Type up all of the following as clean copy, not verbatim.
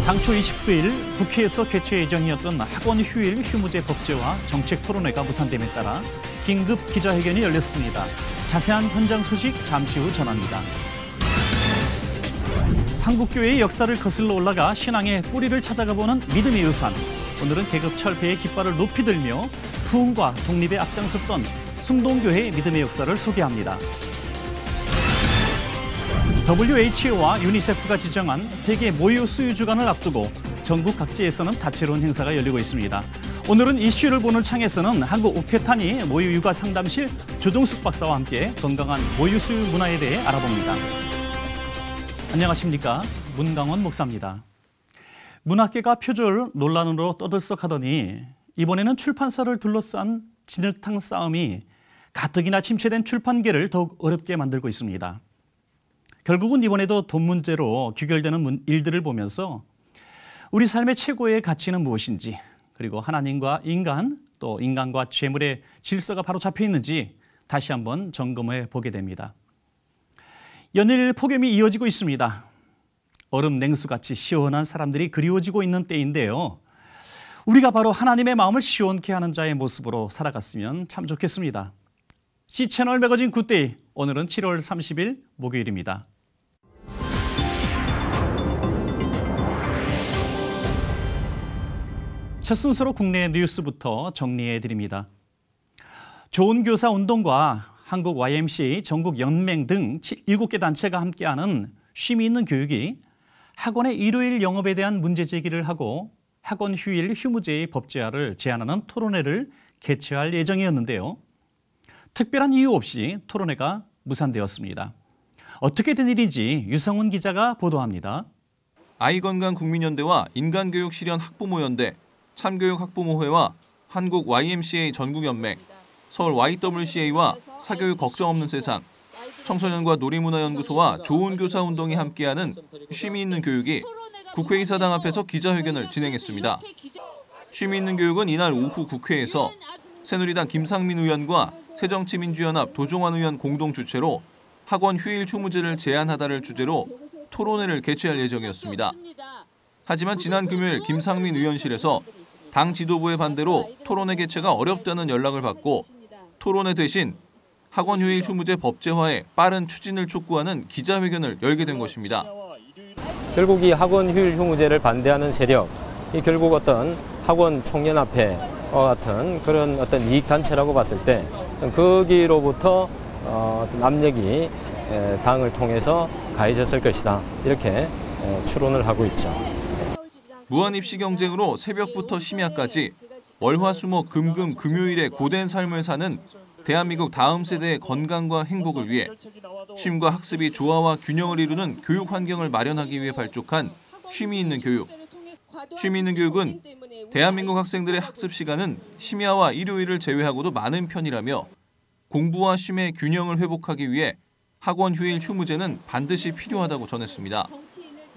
당초 29일 국회에서 개최 예정이었던 학원 휴일 휴무제 법제화 정책 토론회가 무산됨에 따라 긴급 기자회견이 열렸습니다. 자세한 현장 소식 잠시 후 전합니다. 한국교회의 역사를 거슬러 올라가 신앙의 뿌리를 찾아가보는 믿음의 유산. 오늘은 계급 철폐의 깃발을 높이 들며 부흥과 독립에 앞장섰던 숭동교회의 믿음의 역사를 소개합니다. WHO와 유니세프가 지정한 세계 모유 수유 주간을 앞두고 전국 각지에서는 다채로운 행사가 열리고 있습니다. 오늘은 이슈를 보는 창에서는 한국 옥회탄이 모유 육아 상담실 조종숙 박사와 함께 건강한 모유 수유 문화에 대해 알아봅니다. 안녕하십니까? 문강원 목사입니다. 문학계가 표절 논란으로 떠들썩하더니 이번에는 출판사를 둘러싼 진흙탕 싸움이 가뜩이나 침체된 출판계를 더욱 어렵게 만들고 있습니다. 결국은 이번에도 돈 문제로 귀결되는 일들을 보면서 우리 삶의 최고의 가치는 무엇인지, 그리고 하나님과 인간, 또 인간과 재물의 질서가 바로 잡혀 있는지 다시 한번 점검해 보게 됩니다. 연일 폭염이 이어지고 있습니다. 얼음 냉수같이 시원한 사람들이 그리워지고 있는 때인데요. 우리가 바로 하나님의 마음을 시원케 하는 자의 모습으로 살아갔으면 참 좋겠습니다. C채널 매거진 굿데이, 오늘은 7월 30일 목요일입니다. 첫 순서로 국내 뉴스부터 정리해드립니다. 좋은 교사 운동과 한국 YMCA 전국 연맹 등 7개 단체가 함께하는 쉼이 있는 교육이 학원의 일요일 영업에 대한 문제 제기를 하고 학원 휴일 휴무제의 법제화를 제안하는 토론회를 개최할 예정이었는데요. 특별한 이유 없이 토론회가 무산되었습니다. 어떻게 된 일인지 유성훈 기자가 보도합니다. 아이건강국민연대와 인간교육실현 학부모연대, 참교육학부모회와 한국 YMCA 전국연맹, 서울 YWCA와 사교육 걱정 없는 세상, 청소년과 놀이문화연구소와 좋은 교사 운동이 함께하는 쉼이 있는 교육이 국회의사당 앞에서 기자회견을 진행했습니다. 쉼이 있는 교육은 이날 오후 국회에서 새누리당 김상민 의원과 새정치민주연합 도종환 의원 공동 주최로 학원 휴일 휴무제를 제안하다를 주제로 토론회를 개최할 예정이었습니다. 하지만 지난 금요일 김상민 의원실에서 당 지도부의 반대로 토론회 개최가 어렵다는 연락을 받고 토론회 대신 학원 휴일 휴무제 법제화의 빠른 추진을 촉구하는 기자회견을 열게 된 것입니다. 결국 이 학원 휴일 휴무제를 반대하는 세력이 결국 어떤 학원 총연합회와 같은 그런 어떤 이익 단체라고 봤을 때 거기로부터 압력이 당을 통해서 가해졌을 것이다, 이렇게 추론을 하고 있죠. 무한입시 경쟁으로 새벽부터 심야까지 월화수목 금금 금요일에 고된 삶을 사는 대한민국 다음 세대의 건강과 행복을 위해 쉼과 학습이 조화와 균형을 이루는 교육 환경을 마련하기 위해 발족한 쉼이 있는 교육. 쉼이 있는 교육은 대한민국 학생들의 학습 시간은 심야와 일요일을 제외하고도 많은 편이라며 공부와 쉼의 균형을 회복하기 위해 학원 휴일 휴무제는 반드시 필요하다고 전했습니다.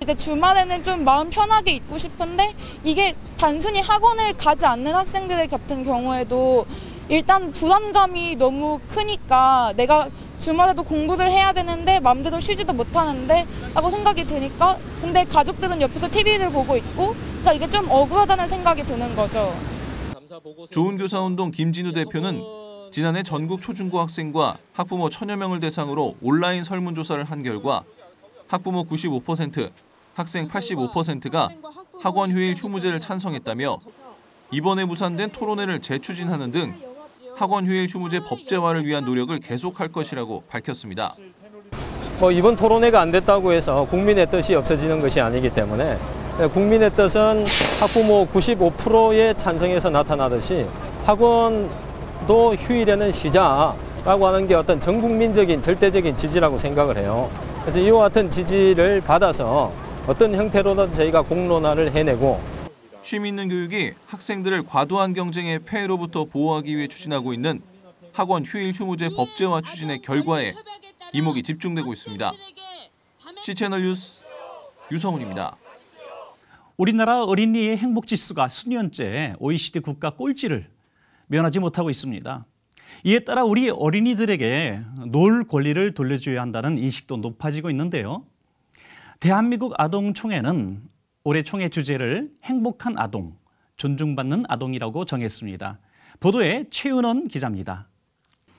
이제 주말에는 좀 마음 편하게 있고 싶은데 이게 단순히 학원을 가지 않는 학생들 같은 경우에도 일단 불안감이 너무 크니까 내가 주말에도 공부를 해야 되는데 마음대로 쉬지도 못하는데 라고 생각이 드니까, 근데 가족들은 옆에서 TV를 보고 있고, 그러니까 이게 좀 억울하다는 생각이 드는 거죠. 좋은 교사 운동 김진우 대표는 지난해 전국 초중고 학생과 학부모 1000여 명을 대상으로 온라인 설문조사를 한 결과 학부모 95%, 학생 85%가 학원 휴일 휴무제를 찬성했다며 이번에 무산된 토론회를 재추진하는 등 학원 휴일 휴무제 법제화를 위한 노력을 계속할 것이라고 밝혔습니다. 이번 토론회가 안 됐다고 해서 국민의 뜻이 없어지는 것이 아니기 때문에 국민의 뜻은 학부모 95%의 찬성에서 나타나듯이 학원도 휴일에는 쉬자라고 하는 게 어떤 전 국민적인 절대적인 지지라고 생각을 해요. 그래서 이와 같은 지지를 받아서 어떤 형태로든 저희가 공론화를 해내고, 쉼 있는 교육이 학생들을 과도한 경쟁의 폐해로부터 보호하기 위해 추진하고 있는 학원 휴일 휴무제 법제화 추진의 결과에 이목이 집중되고 있습니다. C채널 뉴스 유성훈입니다. 우리나라 어린이의 행복지수가 수년째 OECD 국가 꼴찌를 면하지 못하고 있습니다. 이에 따라 우리 어린이들에게 놀 권리를 돌려줘야 한다는 인식도 높아지고 있는데요. 대한민국 아동총회는 올해 총회 주제를 행복한 아동, 존중받는 아동이라고 정했습니다. 보도에 최은원 기자입니다.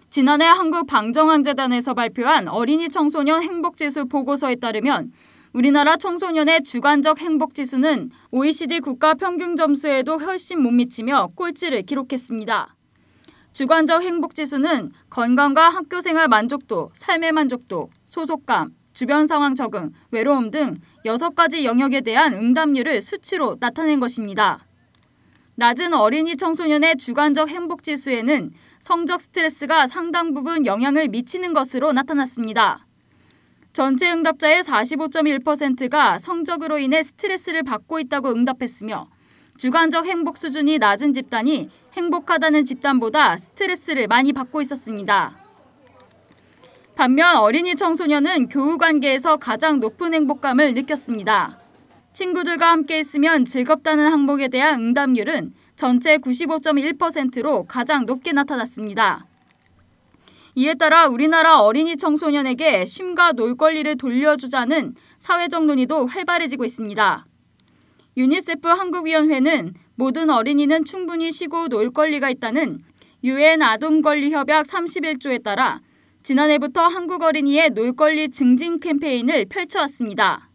지난해 한국방정환재단에서 발표한 어린이 청소년 행복지수 보고서에 따르면 우리나라 청소년의 주관적 행복지수는 OECD 국가 평균 점수에도 훨씬 못 미치며 꼴찌를 기록했습니다. 주관적 행복지수는 건강과 학교생활 만족도, 삶의 만족도, 소속감, 주변 상황 적응, 외로움 등 6가지 영역에 대한 응답률을 수치로 나타낸 것입니다. 낮은 어린이 청소년의 주관적 행복지수에는 성적 스트레스가 상당 부분 영향을 미치는 것으로 나타났습니다. 전체 응답자의 45.1%가 성적으로 인해 스트레스를 받고 있다고 응답했으며 주관적 행복 수준이 낮은 집단이 행복하다는 집단보다 스트레스를 많이 받고 있었습니다. 반면 어린이 청소년은 교우 관계에서 가장 높은 행복감을 느꼈습니다. 친구들과 함께 있으면 즐겁다는 항목에 대한 응답률은 전체 95.1%로 가장 높게 나타났습니다. 이에 따라 우리나라 어린이 청소년에게 쉼과 놀 권리를 돌려주자는 사회적 논의도 활발해지고 있습니다. 유니세프 한국위원회는 모든 어린이는 충분히 쉬고 놀 권리가 있다는 UN 아동권리협약 31조에 따라 지난해부터 한국 어린이의 놀 권리 증진 캠페인을 펼쳐왔습니다.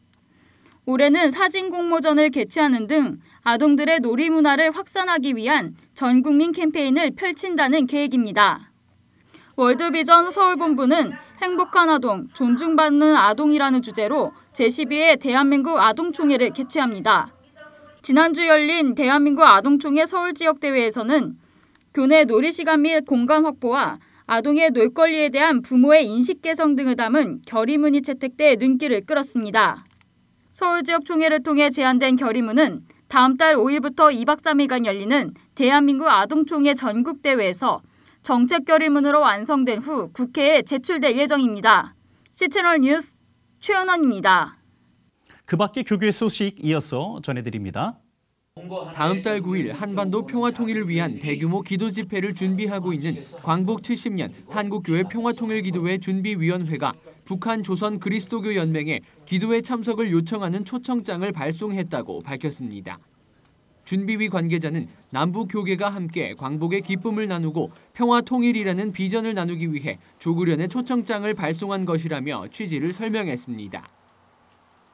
올해는 사진 공모전을 개최하는 등 아동들의 놀이 문화를 확산하기 위한 전 국민 캠페인을 펼친다는 계획입니다. 월드비전 서울본부는 행복한 아동, 존중받는 아동이라는 주제로 제12회 대한민국 아동총회를 개최합니다. 지난주 열린 대한민국 아동총회 서울지역대회에서는 교내 놀이시간 및 공간 확보와 아동의 놀 권리에 대한 부모의 인식 개선 등을 담은 결의문이 채택돼 눈길을 끌었습니다. 서울지역 총회를 통해 제안된 결의문은 다음 달 5일부터 2박 3일간 열리는 대한민국 아동총회 전국대회에서 정책 결의문으로 완성된 후 국회에 제출될 예정입니다. C채널 뉴스 최은원입니다. 그 밖의 교계 소식 이어서 전해드립니다. 다음 달 9일 한반도 평화 통일을 위한 대규모 기도 집회를 준비하고 있는 광복 70년 한국교회 평화통일기도회 준비위원회가 북한 조선 그리스도교 연맹에 기도회 참석을 요청하는 초청장을 발송했다고 밝혔습니다. 준비위 관계자는 남북 교계가 함께 광복의 기쁨을 나누고 평화 통일이라는 비전을 나누기 위해 조그련의 초청장을 발송한 것이라며 취지를 설명했습니다.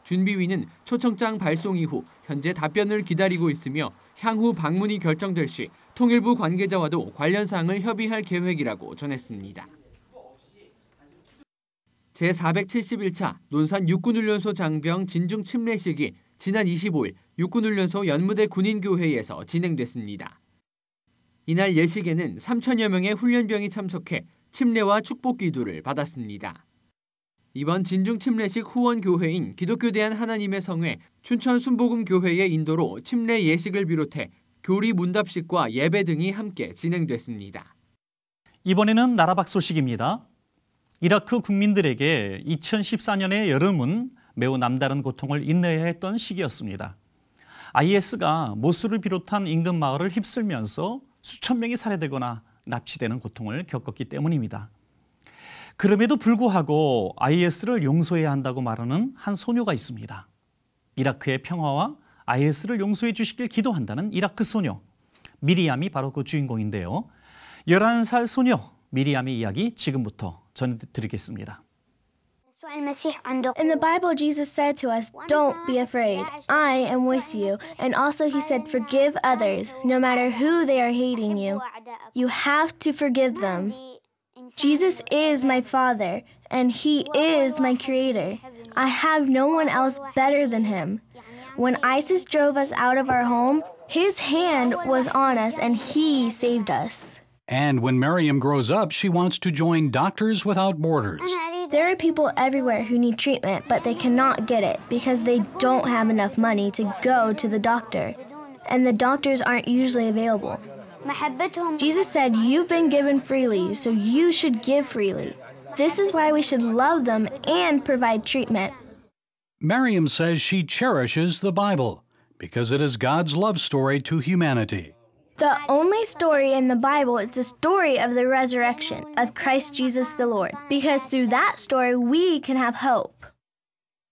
준비위는 초청장 발송 이후 현재 답변을 기다리고 있으며 향후 방문이 결정될 시 통일부 관계자와도 관련 사항을 협의할 계획이라고 전했습니다. 제471차 논산 육군훈련소 장병 진중 침례식이 지난 25일 육군훈련소 연무대 군인교회에서 진행됐습니다. 이날 예식에는 3천여 명의 훈련병이 참석해 침례와 축복 기도를 받았습니다. 이번 진중 침례식 후원교회인 기독교대한 하나님의 성회 춘천 순복음교회의 인도로 침례 예식을 비롯해 교리 문답식과 예배 등이 함께 진행됐습니다. 이번에는 나라 밖 소식입니다. 이라크 국민들에게 2014년의 여름은 매우 남다른 고통을 인내해야 했던 시기였습니다. IS가 모술을 비롯한 인근 마을을 휩쓸면서 수천 명이 살해되거나 납치되는 고통을 겪었기 때문입니다. 그럼에도 불구하고 IS를 용서해야 한다고 말하는 한 소녀가 있습니다. 이라크의 평화와 IS를 용서해 주시길 기도한다는 이라크 소녀. 미리암이 바로 그 주인공인데요. 11살 소녀 미리암의 이야기 지금부터 전해드리겠습니다. In the Bible, Jesus said to us, "Don't be afraid. I am with you." And also he said, "Forgive others, no matter who they are hating you. You have to forgive them." Jesus is my Father, and He is my Creator. I have no one else better than Him. When ISIS drove us out of our home, His hand was on us, and He saved us. And when Miriam grows up, she wants to join Doctors Without Borders. There are people everywhere who need treatment, but they cannot get it because they don't have enough money to go to the doctor, and the doctors aren't usually available. Jesus said, "You've been given freely, so you should give freely." This is why we should love them and provide treatment. Miriam says she cherishes the Bible because it is God's love story to humanity. The only story in the Bible is the story of the resurrection of Christ Jesus the Lord, because through that story we can have hope.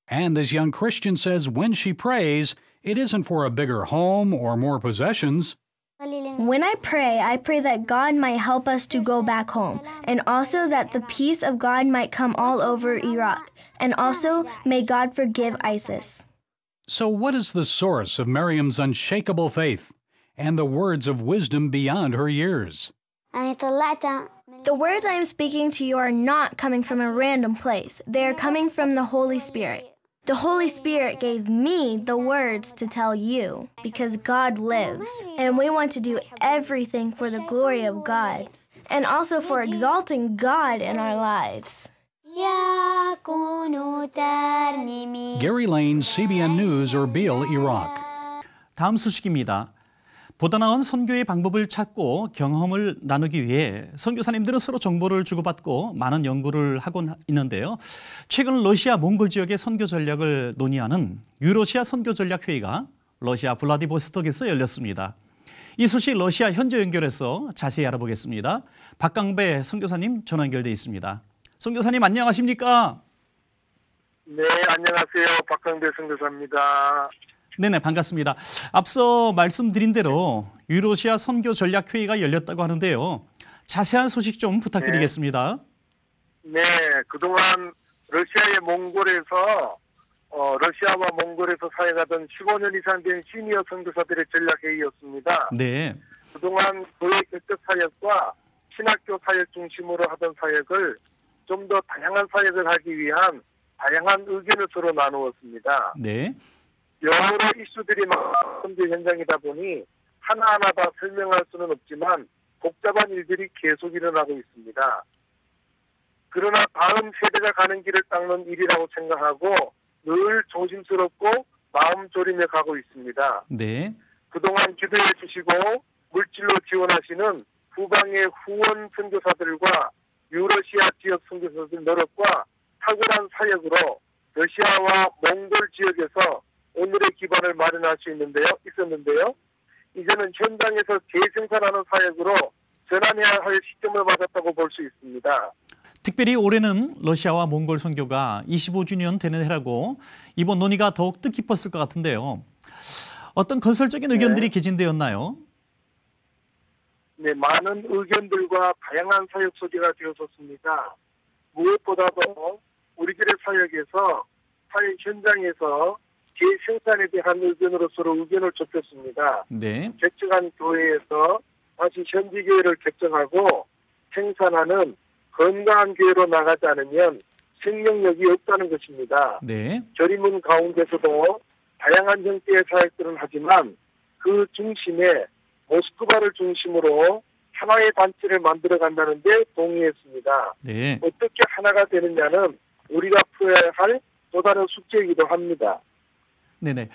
And this young Christian says when she prays, It isn't for a bigger home or more possessions. When I pray that God might help us to go back home, and also that the peace of God might come all over Iraq, and also may God forgive ISIS. So what is the source of Miriam's unshakable faith and the words of wisdom beyond her years? The words I am speaking to you are not coming from a random place. They are coming from the Holy Spirit. The Holy Spirit gave me the words to tell you because God lives, and we want to do everything for the glory of God and also for exalting God in our lives. Gary Lane, CBN News, Erbil, Iraq. 다음 소식입니다. 보다 나은 선교의 방법을 찾고 경험을 나누기 위해 선교사님들은 서로 정보를 주고받고 많은 연구를 하고 있는데요. 최근 러시아 몽골 지역의 선교 전략을 논의하는 유러시아 선교 전략 회의가 러시아 블라디보스톡에서 열렸습니다. 이 소식 러시아 현지 연결해서 자세히 알아보겠습니다. 박강배 선교사님 전화 연결돼 있습니다. 선교사님 안녕하십니까? 네, 안녕하세요. 박강배 선교사입니다. 네네, 반갑습니다. 앞서 말씀드린 대로 유러시아 선교 전략 회의가 열렸다고 하는데요. 자세한 소식 좀 부탁드리겠습니다. 네, 그동안 러시아의 몽골에서 러시아와 몽골에서 사역하던 15년 이상 된 시니어 선교사들의 전략 회의였습니다. 네. 그동안 교회 개척 사역과 신학교 사역 중심으로 하던 사역을 좀 더 다양한 사역을 하기 위한 다양한 의견을 서로 나누었습니다. 네. 여러 이슈들이 많은 선교 현장이다 보니 하나하나 다 설명할 수는 없지만 복잡한 일들이 계속 일어나고 있습니다. 그러나 다음 세대가 가는 길을 닦는 일이라고 생각하고 늘 조심스럽고 마음 졸이며 가고 있습니다. 네. 그동안 기도해 주시고 물질로 지원하시는 후방의 후원 선교사들과 유러시아 지역 선교사들 노력과 탁월한 사역으로 러시아와 몽골 지역에서 오늘의 기반을 마련할 수 있었는데요. 이제는 현장에서 재생산하는 사역으로 전환해야 할 시점을 맞았다고 볼 수 있습니다. 특별히 올해는 러시아와 몽골 선교가 25주년 되는 해라고 이번 논의가 더욱 뜻깊었을 것 같은데요. 어떤 건설적인 의견들이 개진되었나요? 네, 많은 의견들과 다양한 사역 소지가 되었었습니다. 무엇보다도 우리들의 사역에서 사역 현장에서 재생산에 대한 의견으로 서로 의견을 좁혔습니다. 네. 개척한 교회에서 다시 현지 교회를 개척하고 생산하는 건강한 교회로 나가지 않으면 생명력이 없다는 것입니다. 네. 저림문 가운데서도 다양한 형태의 사역들은 하지만 그 중심에 모스크바를 중심으로 하나의 단체를 만들어 간다는 데 동의했습니다. 네. 어떻게 하나가 되느냐는 우리가 풀어야 할 또 다른 숙제이기도 합니다. 네네.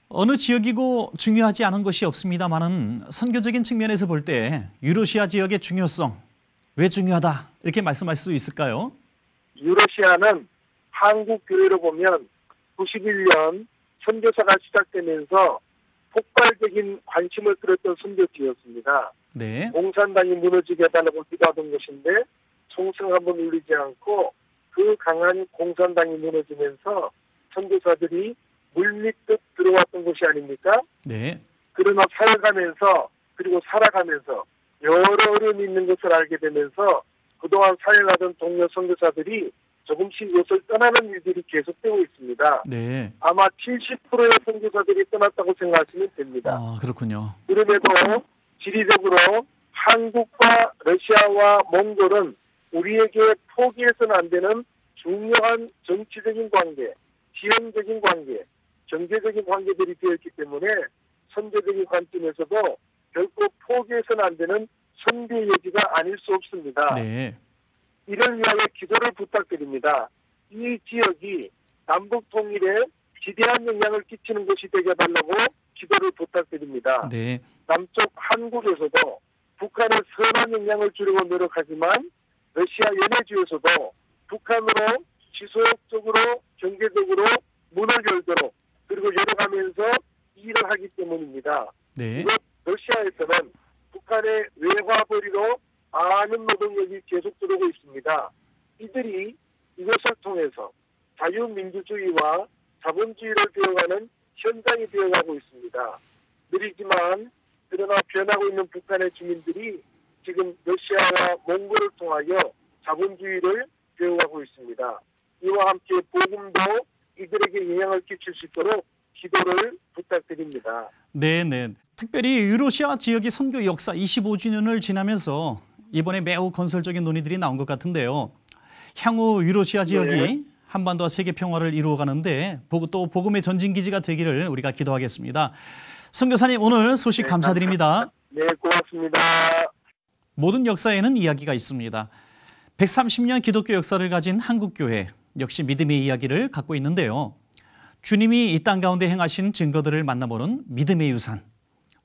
어느 지역이고 중요하지 않은 것이 없습니다만은 선교적인 측면에서 볼 때 유러시아 지역의 중요성, 왜 중요하다 이렇게 말씀할 수 있을까요? 유러시아는 한국 교회로 보면 91년 선교사가 시작되면서 폭발적인 관심을 끌었던 선교지였습니다. 네. 공산당이 무너지게 해달라고 기도하던 것인데 총성 한번 울리지 않고 그 강한 공산당이 무너지면서 선교사들이 물밑듯 들어왔던 것이 아닙니까? 네. 그러나 살아가면서 그리고 살아가면서 여러 어려움이 있는 것을 알게 되면서 그동안 사역하던 동료 선교사들이 조금씩 이것을 떠나는 일들이 계속되고 있습니다. 네. 아마 70%의 선교사들이 떠났다고 생각하시면 됩니다. 아, 그렇군요. 그럼에도 지리적으로 한국과 러시아와 몽골은 우리에게 포기해서는 안 되는 중요한 정치적인 관계, 지형적인 관계, 경제적인 관계들이 되었기 때문에 선교적인 관점에서도 결코 포기해서는 안 되는 선교의 여지가 아닐 수 없습니다. 네. 이를 위하여 기도를 부탁드립니다. 이 지역이 남북 통일에 지대한 영향을 끼치는 곳이 되게 해달라고 기도를 부탁드립니다. 네. 남쪽 한국에서도 북한의 선한 영향을 주려고 노력하지만 러시아 연해주에서도 북한으로 지속적으로 경제적으로 문을 열도록 그리고 열어가면서 일을 하기 때문입니다. 네. 이것 러시아에서는 북한의 외화벌이로 많은 노동력이 계속 들어오고 있습니다. 이들이 이것을 통해서 자유민주주의와 자본주의를 배워가는 현장에 상징이 되어가고 있습니다. 느리지만 그러나 변하고 있는 북한의 주민들이 지금 러시아와 몽골을 통하여 자본주의를 배워가고 있습니다. 이와 함께 복음도 이들에게 영향을 끼칠 수 있도록 기도를 부탁드립니다. 네. 특별히 유러시아 지역의 선교 역사 25주년을 지나면서 이번에 매우 건설적인 논의들이 나온 것 같은데요. 향후 유러시아 지역이 한반도와 세계 평화를 이루어가는데 또 복음의 전진기지가 되기를 우리가 기도하겠습니다. 선교사님, 오늘 소식 감사드립니다. 네, 고맙습니다. 모든 역사에는 이야기가 있습니다. 130년 기독교 역사를 가진 한국교회, 역시 믿음의 이야기를 갖고 있는데요. 주님이 이 땅 가운데 행하신 증거들을 만나보는 믿음의 유산.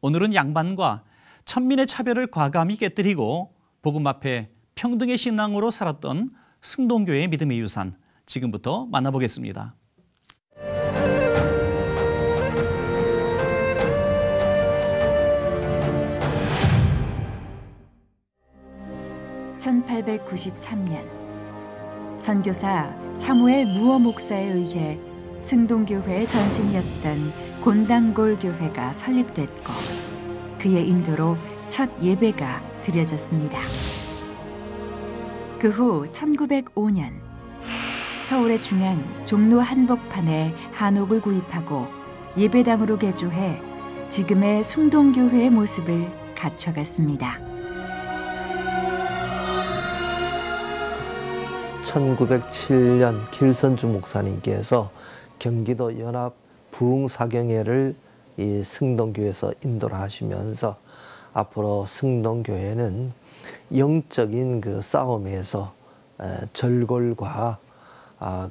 오늘은 양반과 천민의 차별을 과감히 깨뜨리고 복음 앞에 평등의 신앙으로 살았던 승동교회의 믿음의 유산. 지금부터 만나보겠습니다. (1893년) 선교사 사무엘 무어 목사에 의해 승동교회의 전신이었던 곤당골 교회가 설립됐고 그의 인도로 첫 예배가 드려졌습니다. 그 후 1905년 서울의 중앙 종로 한복판에 한옥을 구입하고 예배당으로 개조해 지금의 숭동교회의 모습을 갖춰갔습니다. 1907년 길선주 목사님께서 경기도 연합 부흥사경회를 이 승동교회에서 인도를 하시면서 앞으로 승동교회는 영적인 그 싸움에서 절골과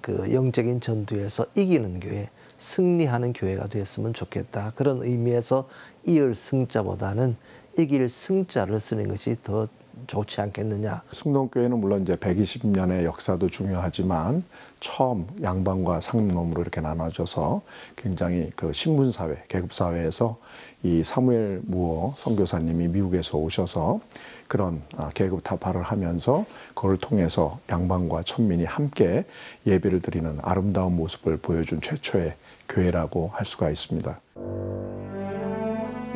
그 영적인 전투에서 이기는 교회, 승리하는 교회가 됐으면 좋겠다. 그런 의미에서 이을 승자보다는 이길 승자를 쓰는 것이 더 좋지 않겠느냐. 승동교회는 물론 이제 120년의 역사도 중요하지만 처음 양반과 상놈으로 이렇게 나눠져서 굉장히 그 신분사회, 계급사회에서 이 사무엘 무어 선교사님이 미국에서 오셔서 그런 계급 타파를 하면서 그걸 통해서 양반과 천민이 함께 예배를 드리는 아름다운 모습을 보여준 최초의 교회라고 할 수가 있습니다.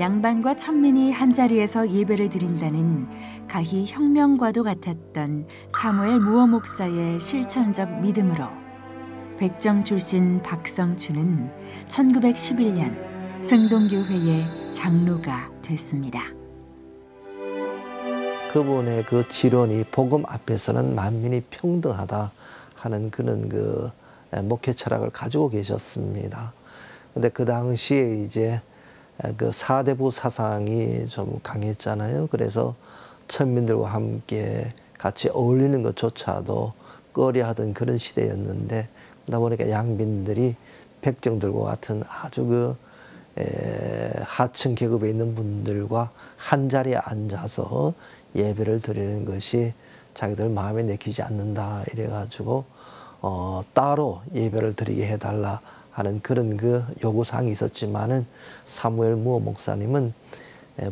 양반과 천민이 한자리에서 예배를 드린다는 가히 혁명과도 같았던 사무엘 무어 목사의 실천적 믿음으로 백정 출신 박성춘은 1911년 승동교회의 장로가 됐습니다. 그분의 그 지론이 복음 앞에서는 만민이 평등하다 하는 그런 그 목회 철학을 가지고 계셨습니다. 근데 그 당시에 이제 그 사대부 사상이 좀 강했잖아요. 그래서 천민들과 함께 같이 어울리는 것조차도 꺼려하던 그런 시대였는데, 그러다 보니까 양빈들이 백정들과 같은 아주 그 하층 계급에 있는 분들과 한 자리에 앉아서 예배를 드리는 것이 자기들 마음에 내키지 않는다 이래가지고 따로 예배를 드리게 해달라 하는 그런 그 요구사항이 있었지만은 사무엘 무어 목사님은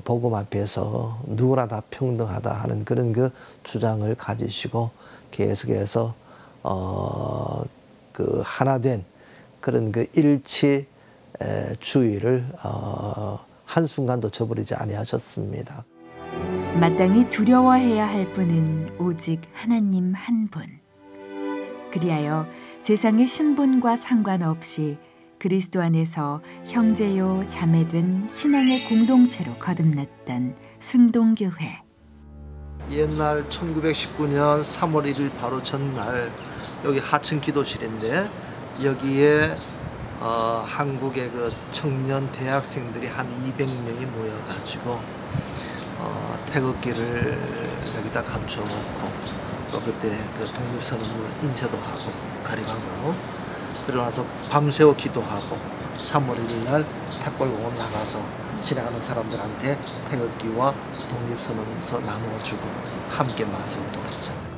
복음 앞에서 누구나 다 평등하다 하는 그런 그 주장을 가지시고 계속해서 그 하나된 그런 그 일치주의를 한순간도 저버리지 아니하셨습니다. 마땅히 두려워해야 할 분은 오직 하나님 한 분. 그리하여 세상의 신분과 상관없이 그리스도 안에서 형제요 자매된 신앙의 공동체로 거듭났던 승동교회. 옛날 1919년 3월 1일 바로 전날 여기 하층 기도실인데 여기에 한국의 그 청년 대학생들이 한 200명이 모여가지고 태극기를 여기다 감춰놓고 또 그때 그 독립선언을 인쇄도 하고 가리방으로 그러고 나서 밤새워 기도하고 3월 1일 날 탁골공원 나가서 지나가는 사람들한테 태극기와 독립선언서 나누어주고 함께 마세우도록 했잖아요.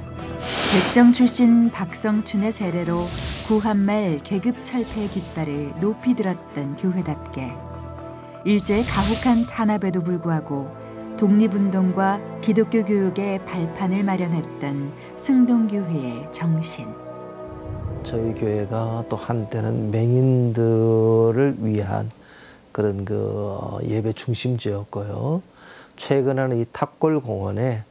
백정 출신 박성춘의 세례로 구한말 계급철폐의 깃발을 높이 들었던 교회답게 일제의 가혹한 탄압에도 불구하고 독립운동과 기독교 교육의 발판을 마련했던 승동교회의 정신. 저희 교회가 또 한때는 맹인들을 위한 그런 그 예배 중심지였고요. 최근에는 이 탑골 공원에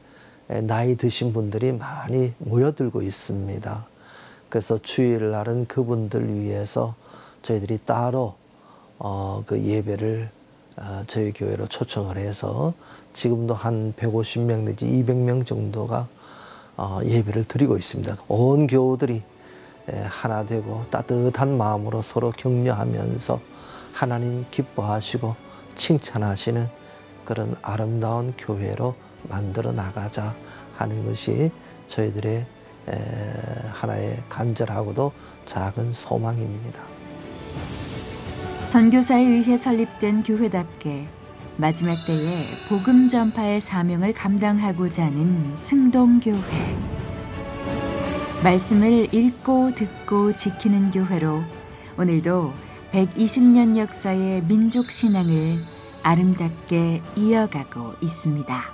나이 드신 분들이 많이 모여들고 있습니다. 그래서 주일날은 그분들 위해서 저희들이 따로 그 예배를 저희 교회로 초청을 해서 지금도 한 150명 내지 200명 정도가 예배를 드리고 있습니다. 온 교우들이 하나 되고 따뜻한 마음으로 서로 격려하면서 하나님 기뻐하시고 칭찬하시는 그런 아름다운 교회로 만들어 나가자 하는 것이 저희들의 하나의 간절하고도 작은 소망입니다. 선교사에 의해 설립된 교회답게 마지막 때에 복음 전파의 사명을 감당하고자 하는 승동교회. 말씀을 읽고 듣고 지키는 교회로 오늘도 120년 역사의 민족 신앙을 아름답게 이어가고 있습니다.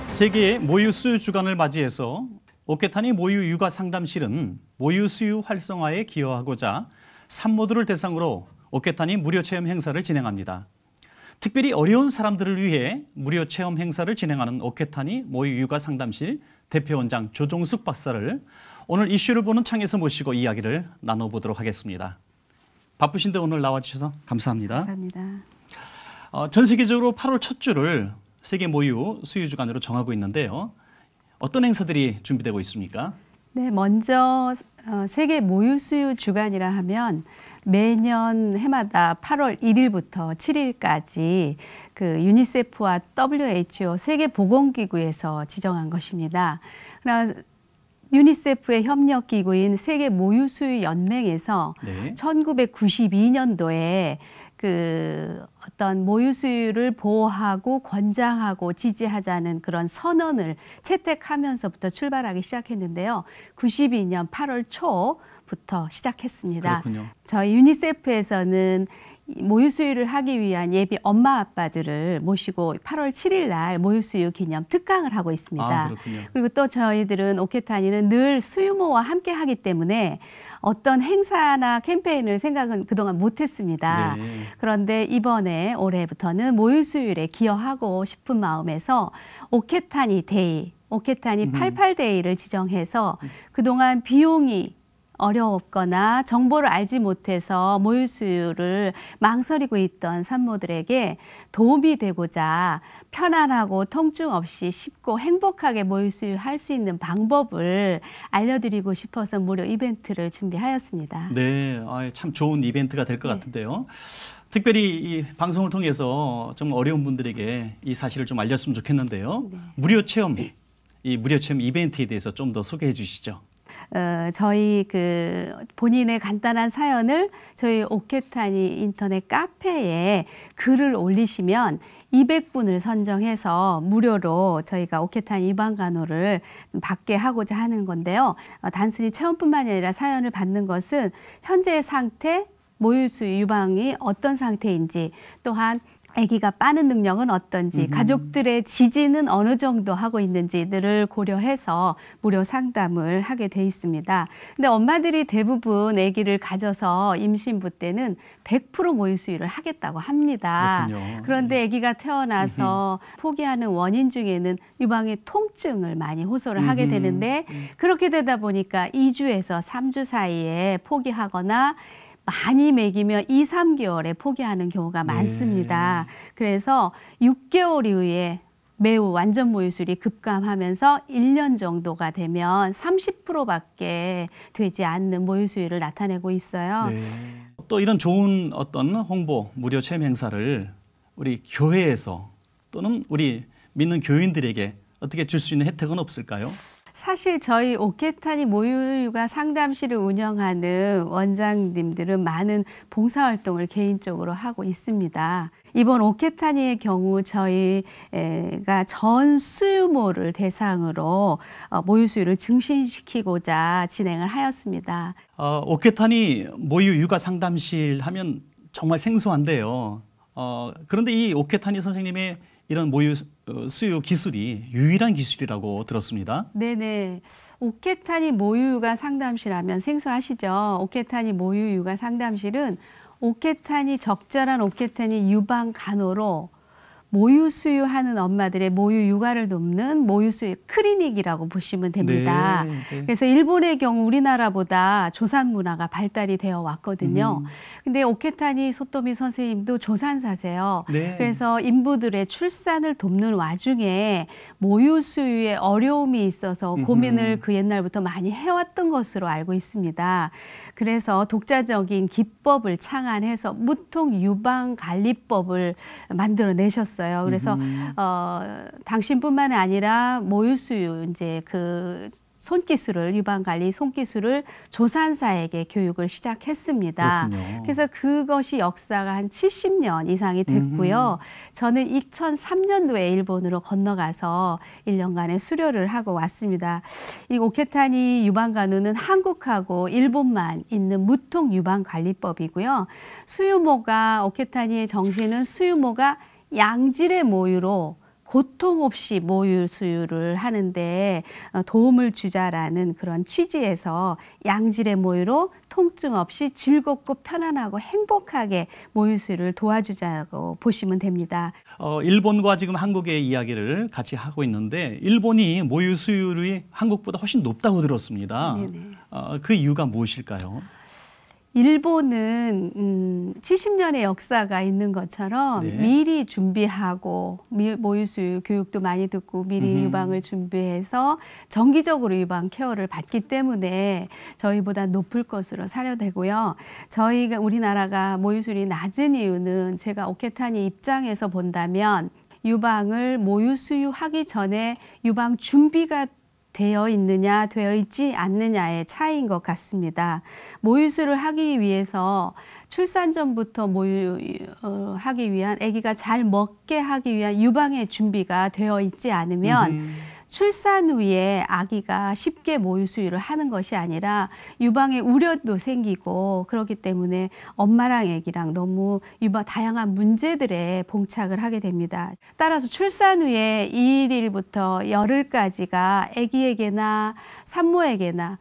세계 모유 수유 주간을 맞이해서 오케타니 모유 육아 상담실은 모유 수유 활성화에 기여하고자 산모들을 대상으로 오케타니 무료 체험 행사를 진행합니다. 특별히 어려운 사람들을 위해 무료 체험 행사를 진행하는 오케타니 모유 육아 상담실 대표원장 조종숙 박사를 오늘 이슈를 보는 창에서 모시고 이야기를 나눠보도록 하겠습니다. 바쁘신데 오늘 나와주셔서 감사합니다. 감사합니다. 전 세계적으로 8월 첫 주를 세계 모유 수유 주간으로 정하고 있는데요. 어떤 행사들이 준비되고 있습니까? 네, 먼저 세계 모유 수유 주간이라 하면 매년 해마다 8월 1일부터 7일까지 그 유니세프와 WHO 세계보건기구에서 지정한 것입니다. 그러나 유니세프의 협력기구인 세계 모유 수유 연맹에서 네. 1992년도에 그 어떤 모유 수유를 보호하고 권장하고 지지하자는 그런 선언을 채택하면서부터 출발하기 시작했는데요. 92년 8월 초부터 시작했습니다. 그렇군요. 저희 유니세프에서는 모유 수유를 하기 위한 예비 엄마 아빠들을 모시고 8월 7일 날 모유 수유 기념 특강을 하고 있습니다. 그리고 또 저희들은 오케타니는 늘 수유모와 함께 하기 때문에 어떤 행사나 캠페인을 생각은 그동안 못했습니다. 네. 그런데 이번에 올해부터는 모유 수유에 기여하고 싶은 마음에서 오케타니 데이, 오케타니 88데이를 지정해서 그동안 비용이 어려웠거나 정보를 알지 못해서 모유 수유를 망설이고 있던 산모들에게 도움이 되고자 편안하고 통증 없이 쉽고 행복하게 모유 수유할 수 있는 방법을 알려드리고 싶어서 무료 이벤트를 준비하였습니다. 네, 참 좋은 이벤트가 될 것 같은데요. 특별히 이 방송을 통해서 좀 어려운 분들에게 이 사실을 좀 알렸으면 좋겠는데요. 네. 무료 체험, 이 무료 체험 이벤트에 대해서 좀 더 소개해 주시죠. 저희 그 본인의 간단한 사연을 저희 오케타니 인터넷 카페에 글을 올리시면 200분을 선정해서 무료로 저희가 오케타니 입원 간호를 받게 하고자 하는 건데요. 단순히 체험뿐만 아니라 사연을 받는 것은 현재의 상태, 모유수유 유방이 어떤 상태인지, 또한 아기가 빠는 능력은 어떤지, 가족들의 지지는 어느 정도 하고 있는지들을 고려해서 무료 상담을 하게 돼 있습니다. 근데 엄마들이 대부분 아기를 가져서 임신부 때는 100% 모유수유를 하겠다고 합니다. 그렇군요. 그런데 아기가 태어나서 포기하는 원인 중에는 유방의 통증을 많이 호소를 하게 되는데, 그렇게 되다 보니까 2주에서 3주 사이에 포기하거나 많이 먹이면 2, 3개월에 포기하는 경우가 많습니다. 그래서 6개월 이후에 매우 완전 모유수율이 급감하면서 1년 정도가 되면 30%밖에 되지 않는 모유수율을 나타내고 있어요. 네. 또 이런 좋은 어떤 홍보, 무료 체험 행사를 우리 교회에서 또는 우리 믿는 교인들에게 어떻게 줄 수 있는 혜택은 없을까요? 사실 저희 오케타니 모유육아 상담실을 운영하는 원장님들은 많은 봉사활동을 개인적으로 하고 있습니다. 이번 오케타니의 경우 저희가 전 수유모를 대상으로 모유수유를 증진시키고자 진행을 하였습니다. 오케타니 모유 육아 상담실 하면 정말 생소한데요. 그런데 이 오케타니 선생님의 이런 모유 수유 기술이 유일한 기술이라고 들었습니다. 네네. 오케타니 모유유가 상담실하면 생소하시죠? 오케타니 모유유가 상담실은 적절한 오케타니 유방 간호로 모유 수유하는 엄마들의 모유 육아를 돕는 모유 수유 클리닉이라고 보시면 됩니다. 네. 그래서 일본의 경우 우리나라보다 조산 문화가 발달이 되어 왔거든요. 근데 오케타니 소토미 선생님도 조산사세요. 네. 그래서 인부들의 출산을 돕는 와중에 모유 수유에 어려움이 있어서 고민을 그 옛날부터 많이 해왔던 것으로 알고 있습니다. 그래서 독자적인 기법을 창안해서 무통 유방 관리법을 만들어내셨어요. 그래서 당신뿐만 아니라 모유수유 이제 그 손기술을 유방관리 손기술을 조산사에게 교육을 시작했습니다. 그렇군요. 그래서 그것이 역사가 한 70년 이상이 됐고요. 저는 2003년도에 일본으로 건너가서 1년간의 수료를 하고 왔습니다. 이 오케타니 유방간호는 한국하고 일본만 있는 무통 유방관리법이고요. 수유모가 오케타니의 정신은 수유모가 양질의 모유로 고통 없이 모유 수유를 하는데 도움을 주자라는 그런 취지에서 양질의 모유로 통증 없이 즐겁고 편안하고 행복하게 모유 수유를 도와주자고 보시면 됩니다. 일본과 지금 한국의 이야기를 같이 하고 있는데 일본이 모유 수유율이 한국보다 훨씬 높다고 들었습니다. 그 이유가 무엇일까요? 일본은 70년의 역사가 있는 것처럼 네. 미리 준비하고 모유수유 교육도 많이 듣고 미리 유방을 준비해서 정기적으로 유방 케어를 받기 때문에 저희보다 높을 것으로 사료되고요. 우리나라가 모유수율이 낮은 이유는 제가 오케타니 입장에서 본다면 유방을 모유수유하기 전에 유방 준비가 되어 있느냐, 되어 있지 않느냐의 차이인 것 같습니다. 모유수유를 하기 위해서 출산 전부터 하기 위한 아기가 잘 먹게 하기 위한 유방의 준비가 되어 있지 않으면 출산 후에 아기가 쉽게 모유 수유를 하는 것이 아니라 유방의 우려도 생기고 그렇기 때문에 엄마랑 아기랑 너무 다양한 문제들에 봉착을 하게 됩니다. 따라서 출산 후에 1일부터 열흘까지가 아기에게나 산모에게나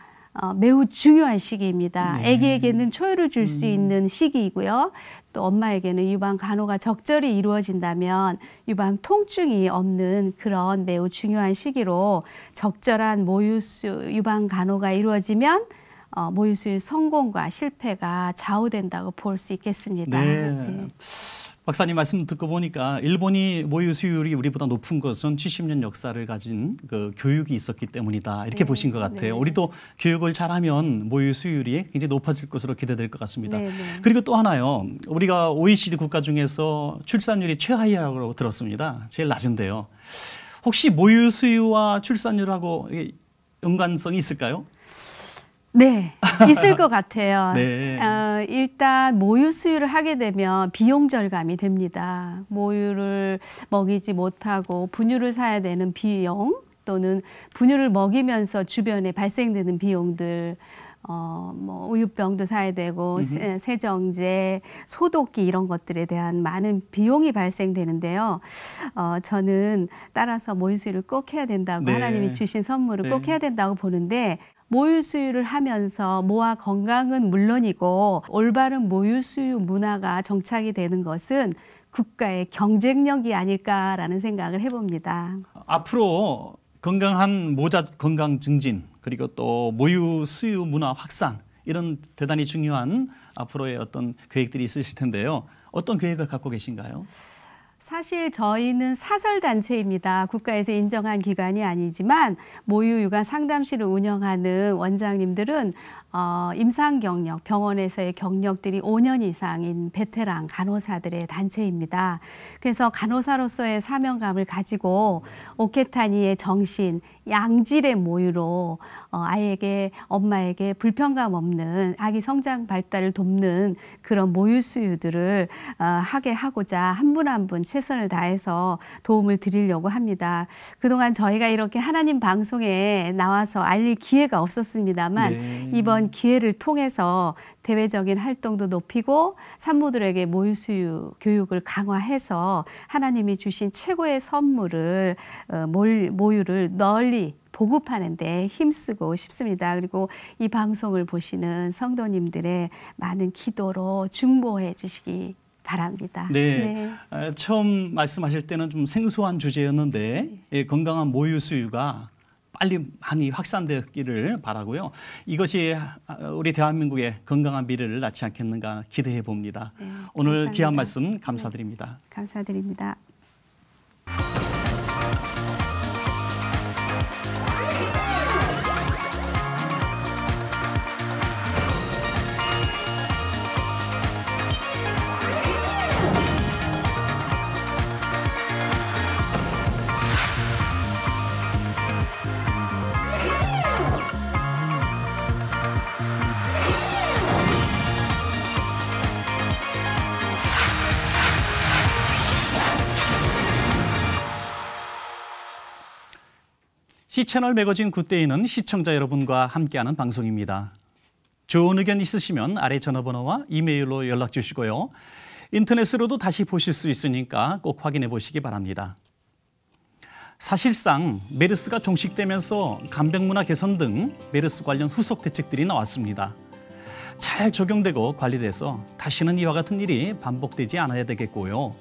매우 중요한 시기입니다. 네. 아기에게는 초유를 줄 수 있는 시기이고요. 또 엄마에게는 유방 간호가 적절히 이루어진다면 유방 통증이 없는 그런 매우 중요한 시기로 적절한 유방 간호가 이루어지면 모유수유 성공과 실패가 좌우된다고 볼 수 있겠습니다. 네. 네. 박사님 말씀 듣고 보니까 일본이 모유 수유율이 우리보다 높은 것은 70년 역사를 가진 그 교육이 있었기 때문이다 이렇게 네, 보신 것 같아요. 네. 우리도 교육을 잘하면 모유 수유율이 굉장히 높아질 것으로 기대될 것 같습니다. 네, 네. 그리고 또 하나요. 우리가 OECD 국가 중에서 출산율이 최하위라고 들었습니다. 제일 낮은데요. 혹시 모유 수유와 출산율하고 연관성이 있을까요? 네, 있을 것 같아요. 네. 일단 모유 수유를 하게 되면 비용 절감이 됩니다. 모유를 먹이지 못하고 분유를 사야 되는 비용 또는 분유를 먹이면서 주변에 발생되는 비용들 우유병도 사야 되고 세정제, 소독기 이런 것들에 대한 많은 비용이 발생되는데요. 저는 따라서 모유 수유를 꼭 해야 된다고 네. 하나님이 주신 선물을 네. 꼭 해야 된다고 보는데 모유 수유를 하면서 모아 건강은 물론이고 올바른 모유 수유 문화가 정착이 되는 것은 국가의 경쟁력이 아닐까라는 생각을 해봅니다. 앞으로 건강한 모자 건강 증진 그리고 또 모유 수유 문화 확산 이런 대단히 중요한 앞으로의 어떤 계획들이 있으실 텐데요. 어떤 계획을 갖고 계신가요? 사실 저희는 사설단체입니다. 국가에서 인정한 기관이 아니지만 모유육아 상담실을 운영하는 원장님들은 임상 경력, 병원에서의 경력들이 5년 이상인 베테랑 간호사들의 단체입니다. 그래서 간호사로서의 사명감을 가지고 오케타니의 정신, 양질의 모유로 아이에게, 엄마에게 불편감 없는 아기 성장 발달을 돕는 그런 모유 수유들을 하게 하고자 한 분 한 분 최선을 다해서 도움을 드리려고 합니다. 그동안 저희가 이렇게 하나님 방송에 나와서 알릴 기회가 없었습니다만 네. 이번 기회를 통해서 대외적인 활동도 높이고 산모들에게 모유수유 교육을 강화해서 하나님이 주신 최고의 선물을 모유를 널리 보급하는 데 힘쓰고 싶습니다. 그리고 이 방송을 보시는 성도님들의 많은 기도로 중보해 주시기 바랍니다. 네. 처음 말씀하실 때는 좀 생소한 주제였는데 건강한 모유 수유가 빨리 많이 확산되기를 바라고요. 이것이 우리 대한민국의 건강한 미래를 낳지 않겠는가 기대해 봅니다. 네, 오늘 감사합니다. 귀한 말씀 감사드립니다. 네, 감사드립니다. C채널 매거진 굿데이는 시청자 여러분과 함께하는 방송입니다. 좋은 의견 있으시면 아래 전화번호와 이메일로 연락 주시고요. 인터넷으로도 다시 보실 수 있으니까 꼭 확인해 보시기 바랍니다. 사실상 메르스가 종식되면서 간병문화 개선 등 메르스 관련 후속 대책들이 나왔습니다. 잘 적용되고 관리돼서 다시는 이와 같은 일이 반복되지 않아야 되겠고요.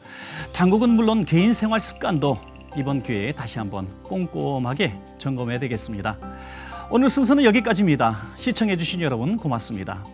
당국은 물론 개인 생활 습관도 이번 기회에 다시 한번 꼼꼼하게 점검해야 되겠습니다. 오늘 순서는 여기까지입니다. 시청해 주신 여러분 고맙습니다.